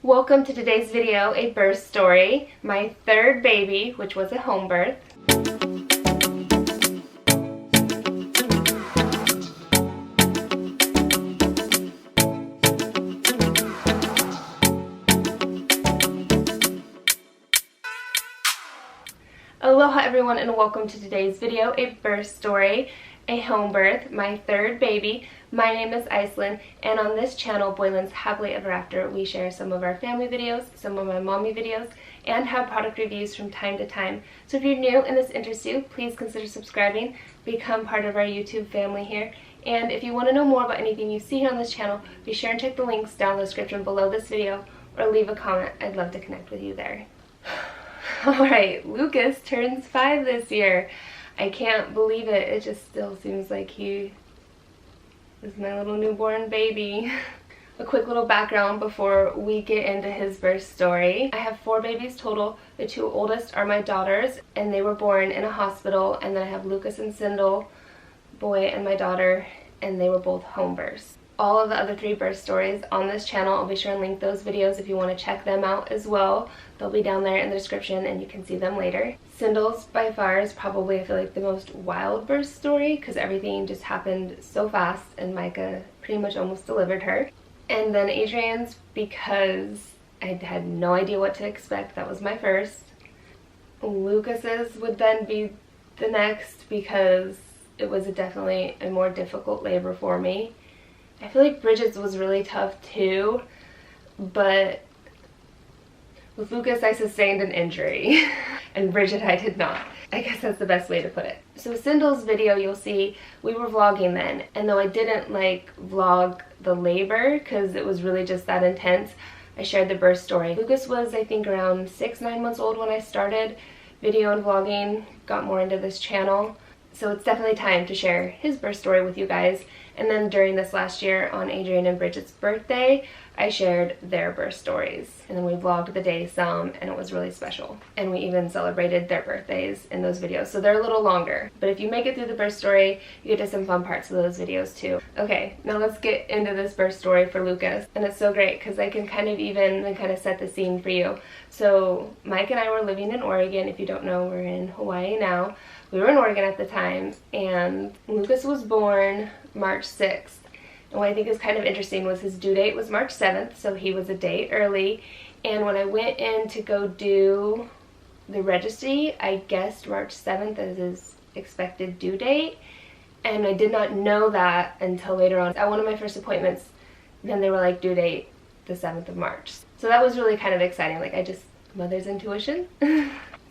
Welcome to today's video, a birth story, my third baby, which was a home birth. Aloha everyone and welcome to today's video, a birth story, a home birth, my third baby. My name is Iceland, and on this channel, Boylan's Happily Ever After, we share some of our family videos, some of my mommy videos, and have product reviews from time to time. So if you're new and this interests you, please consider subscribing, become part of our YouTube family here. And if you want to know more about anything you see here on this channel, be sure and check the links down in the description below this video or leave a comment. I'd love to connect with you there. Alright, Lucas turns 5 this year. I can't believe it. It just still seems like he is my little newborn baby. A quick little background before we get into his birth story. I have 4 babies total. The 2 oldest are my daughters, and they were born in a hospital. And then I have Lucas and Sindel, boy and my daughter, and they were both home births. All of the other 3 birth stories on this channel, I'll be sure and link those videos if you want to check them out as well. They'll be down there in the description and you can see them later. Sindel's by far is probably, I feel like, the most wild birth story because everything just happened so fast and Micah pretty much almost delivered her. And then Adrian's because I had no idea what to expect. That was my first. Lucas's would then be the next because it was definitely a more difficult labor for me. I feel like Bridget's was really tough too, but with Lucas I sustained an injury and Bridget I did not. I guess that's the best way to put it. So Sindel's video, you'll see we were vlogging then, and though I didn't vlog the labor because it was really just that intense, I shared the birth story. Lucas was I think around 6-9 months old when I started video and vlogging, got more into this channel. So it's definitely time to share his birth story with you guys. And then during this last year on Adrian and Bridget's birthday, I shared their birth stories. And then we vlogged the day some, and it was really special. And we even celebrated their birthdays in those videos. So they're a little longer. But if you make it through the birth story, you get to some fun parts of those videos too. Okay, now let's get into this birth story for Lucas. And it's so great because I can kind of set the scene for you. So Mike and I were living in Oregon. If you don't know, we're in Hawaii now. We were in Oregon at the time, and Lucas was born March 6th. And what I think is kind of interesting was his due date was March 7th, so he was a day early. And when I went in to go do the registry, I guessed March 7th as his expected due date. And I did not know that until later on. At one of my first appointments, then they were like, due date the 7th of March. So that was really kind of exciting. Mother's intuition.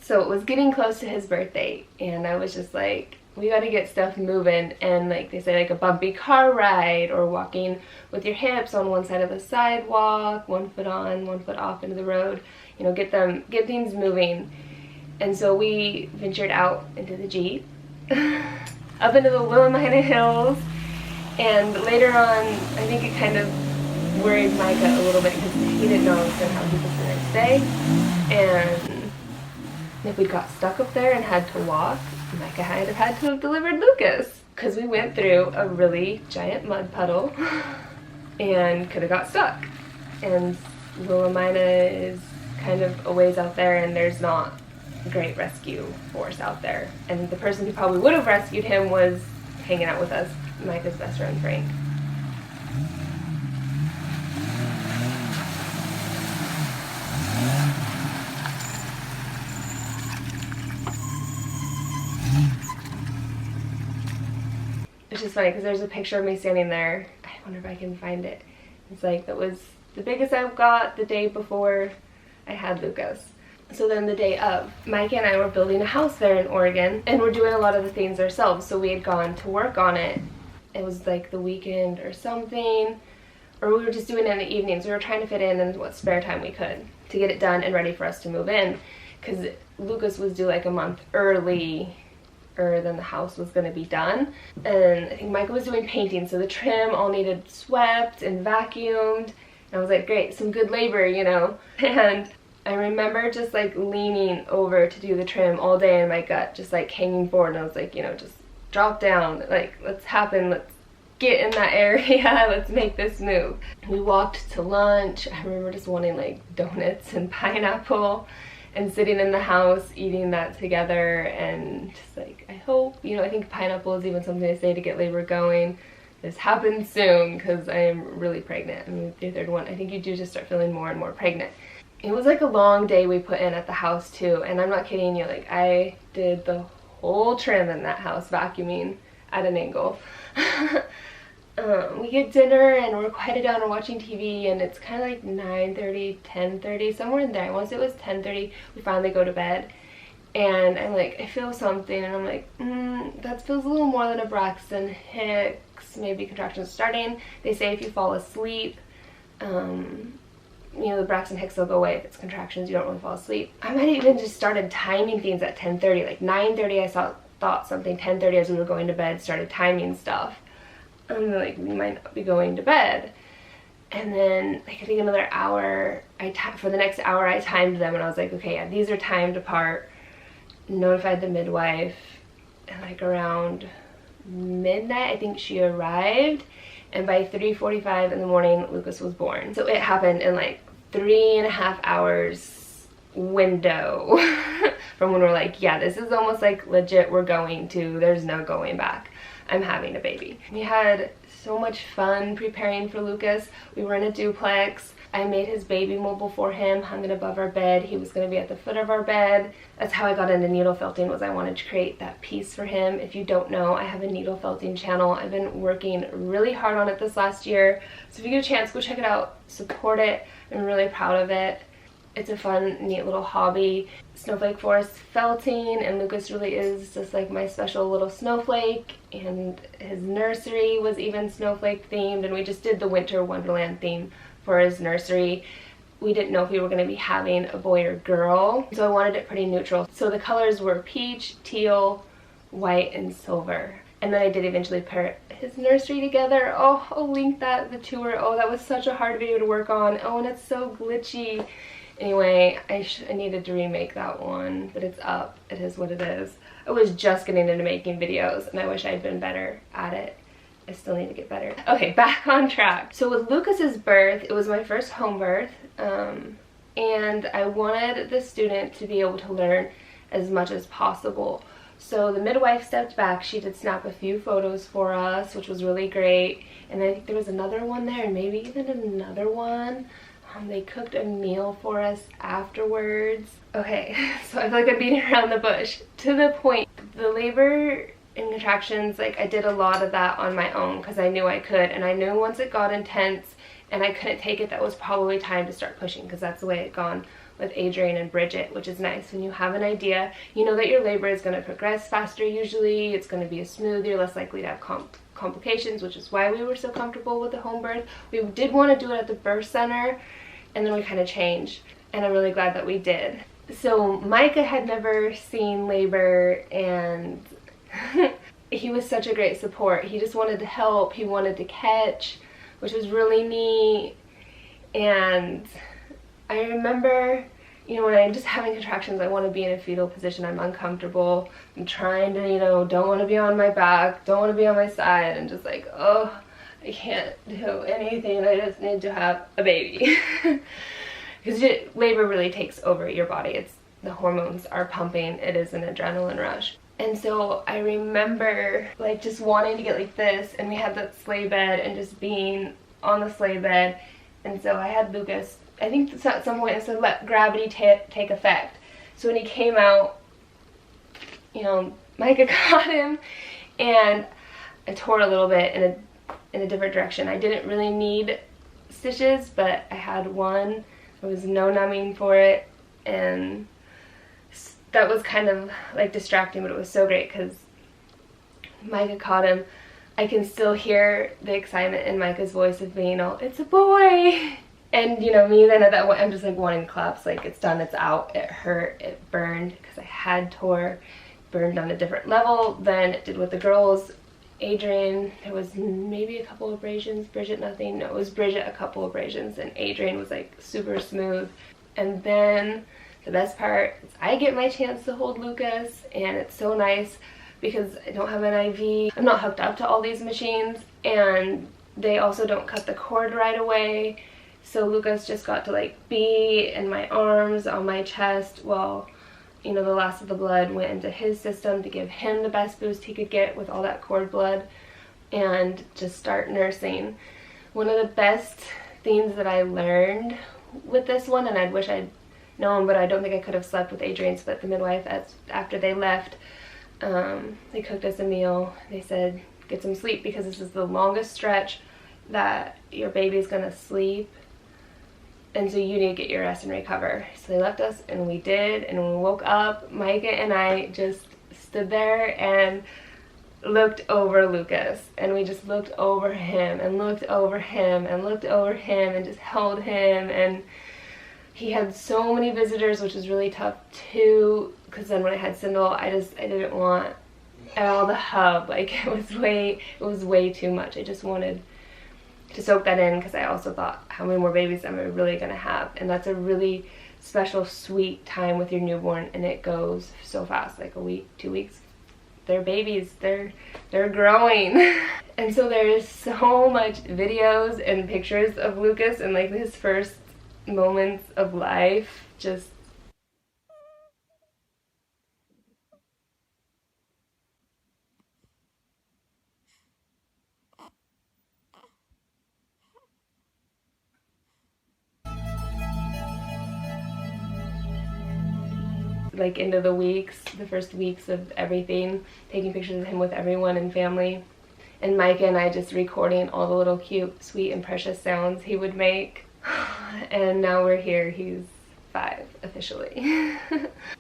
So it was getting close to his birthday, and I was just like, we gotta get stuff moving. And they say a bumpy car ride or walking with your hips on one side of the sidewalk, 1 foot on, 1 foot off into the road, get things moving. And so we ventured out into the Jeep, up into the Willamina Hills, and later on, I think it kind of worried Micah a little bit because he didn't know I was gonna have Lucas the next day. And if we got stuck up there and had to walk, Micah had to have delivered Lucas because we went through a really giant mud puddle and could have got stuck. And Willamina is kind of a ways out there, and there's not a great rescue force out there. And the person who probably would have rescued him was hanging out with us, Micah's best friend Frank. It's just funny because there's a picture of me standing there. I wonder if I can find it. It's that was the biggest I've got the day before I had Lucas. So then the day of, Mike and I were building a house there in Oregon, and we're doing a lot of the things ourselves. So we had gone to work on it. It was the weekend or something, or we were just doing it in the evenings. We were trying to fit in what spare time we could to get it done and ready for us to move in, because Lucas was due a month early than the house was going to be done. And I think Micah was doing painting, so the trim all needed swept and vacuumed. And I was like, great, some good labor, And I remember just leaning over to do the trim all day, and my gut just hanging forward, and I was like, just drop down, let's get in that area, let's make this move. We walked to lunch. I remember just wanting like donuts and pineapple and sitting in the house eating that together, and just like, I hope, you know, I think pineapple is even something they say to get labor going. This happens soon because I am really pregnant. I mean, the third one, I think you do just start feeling more and more pregnant. It was like a long day we put in at the house too, and I'm not kidding you, like I did the whole trim in that house, vacuuming at an angle. We get dinner and we're quieted down and watching TV, and it's kind of like 9:30, 10:30, somewhere in there. I want to say it was 10:30. We finally go to bed, and I'm like, I feel something, and I'm like, that feels a little more than a Braxton Hicks, maybe contractions starting. They say if you fall asleep, you know, the Braxton Hicks will go away if it's contractions. You don't really fall asleep. I might even just started timing things at 10:30, like 9:30 I thought something, 10:30 as we were going to bed started timing stuff. I'm like, we might not be going to bed. And then like I think another hour, for the next hour I timed them, and I was like, okay, yeah, these are timed apart. Notified the midwife, and like around midnight I think she arrived, and by 3:45 in the morning Lucas was born. So it happened in like 3.5 hours window from when we're like, yeah, this is almost like legit, we're going to, there's no going back, I'm having a baby. We had so much fun preparing for Lucas. We were in a duplex. I made his baby mobile for him, hung it above our bed. He was going to be at the foot of our bed. That's how I got into needle felting, was I wanted to create that piece for him. If you don't know, I have a needle felting channel. I've been working really hard on it this last year. So if you get a chance, go check it out, support it. I'm really proud of it. It's a fun, neat little hobby. SnowflakeForest Felting, and Lucas really is just like my special little snowflake, and his nursery was even snowflake themed, and we just did the winter wonderland theme for his nursery. We didn't know if we were going to be having a boy or girl, so I wanted it pretty neutral. So the colors were peach, teal, white, and silver. And then I did eventually pair his nursery together. Oh, I'll link that, the tour. Oh, that was such a hard video to work on. Oh, and it's so glitchy. Anyway, I needed to remake that one, but it's up. It is what it is. I was just getting into making videos, and I wish I'd been better at it. I still need to get better. Okay, back on track. So with Lucas's birth, it was my first home birth, and I wanted the student to be able to learn as much as possible. So the midwife stepped back. She did snap a few photos for us, which was really great. And I think there was another one there, and maybe even another one. They cooked a meal for us afterwards. Okay, so I feel like I'm beating around the bush. To the point, the labor and contractions, like I did a lot of that on my own because I knew I could, and I knew once it got intense and I couldn't take it, that was probably time to start pushing, because that's the way it gone with Adrian and Bridget, which is nice. When you have an idea, you know that your labor is going to progress faster usually, it's going to be a smooth, you're less likely to have complications, which is why we were so comfortable with the home birth. We did want to do it at the birth center, and then we kind of changed, and I'm really glad that we did. So Micah had never seen labor, and he was such a great support. He just wanted to help, he wanted to catch, which was really neat. And I remember, you know, when I'm just having contractions, I want to be in a fetal position. I'm uncomfortable, I'm trying to, you know, don't want to be on my back, don't want to be on my side, and just like, oh, I can't do anything, I just need to have a baby. Because labor really takes over your body. The hormones are pumping, it is an adrenaline rush. And so I remember like just wanting to get like this, and we had that sleigh bed and just being on the sleigh bed. And so I had Lucas, I think at some point I said let gravity take effect. So when he came out, you know, Micah caught him, and I tore a little bit in a different direction. I didn't really need stitches, but I had one. There was no numbing for it, and that was kind of like distracting, but it was so great because Micah caught him. I can still hear the excitement in Micah's voice of being all, it's a boy! And you know, me then at that point, I'm just like wanting claps, like it's done, it's out. It hurt, it burned, because I had tore, burned on a different level than it did with the girls. Adrian, there was maybe a couple abrasions, Bridget nothing. No, it was Bridget a couple abrasions, and Adrian was like super smooth. And then the best part is I get my chance to hold Lucas, and it's so nice because I don't have an IV. I'm not hooked up to all these machines, and they also don't cut the cord right away. So Lucas just got to like be in my arms, on my chest, while, you know, the last of the blood went into his system to give him the best boost he could get with all that cord blood, and just start nursing. One of the best things that I learned with this one, and I wish I'd known, but I don't think I could have slept with Adrian's, but the midwife, after they left, they cooked us a meal. They said, get some sleep, because this is the longest stretch that your baby's gonna sleep, and so you need to get your rest and recover. So they left us, and we did, and when we woke up, Micah and I just stood there and looked over Lucas, and we just looked over him and looked over him and looked over him and just held him. And he had so many visitors, which was really tough too, because then when I had Sindel, I didn't want all the hub. Like, it was way too much. I just wanted to soak that in, because I also thought, how many more babies am I really gonna have? And that's a really special, sweet time with your newborn, and it goes so fast, like a week, 2 weeks. They're babies, they're growing. And so there's so much videos and pictures of Lucas and like his first moments of life, just like into the weeks, the first weeks of everything, taking pictures of him with everyone and family. And Micah and I just recording all the little cute, sweet, and precious sounds he would make. And now we're here, he's 5 officially.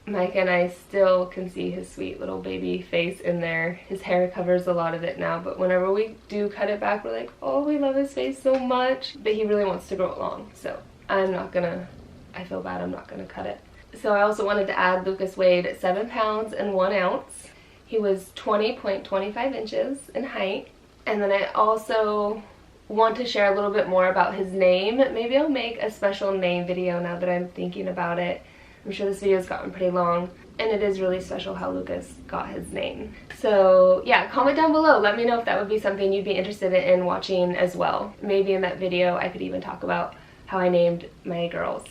Micah and I still can see his sweet little baby face in there. His hair covers a lot of it now, but whenever we do cut it back, we're like, oh, we love his face so much. But he really wants to grow it long, so I feel bad, I'm not gonna cut it. So I also wanted to add, Lucas weighed 7 pounds and 1 ounce. He was 20.25 inches in height. And then I also want to share a little bit more about his name. Maybe I'll make a special name video now that I'm thinking about it. I'm sure this video's gotten pretty long, and it is really special how Lucas got his name. So yeah, comment down below. Let me know if that would be something you'd be interested in watching as well. Maybe in that video I could even talk about how I named my girls.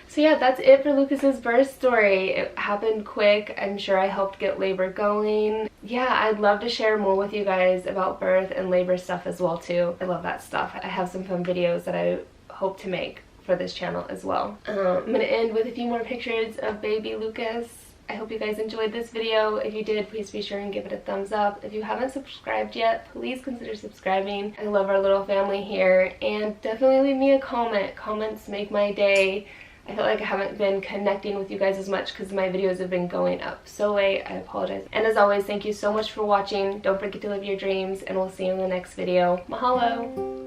So yeah, that's it for Lucas's birth story. It happened quick. I'm sure I helped get labor going. Yeah, I'd love to share more with you guys about birth and labor stuff as well too. I love that stuff. I have some fun videos that I hope to make for this channel as well. I'm gonna end with a few more pictures of baby Lucas. I hope you guys enjoyed this video. If you did, please be sure and give it a thumbs up. If you haven't subscribed yet, please consider subscribing. I love our little family here, and definitely leave me a comment. Comments make my day. I feel like I haven't been connecting with you guys as much because my videos have been going up so late. I apologize. And as always, thank you so much for watching. Don't forget to live your dreams, and we'll see you in the next video. Mahalo!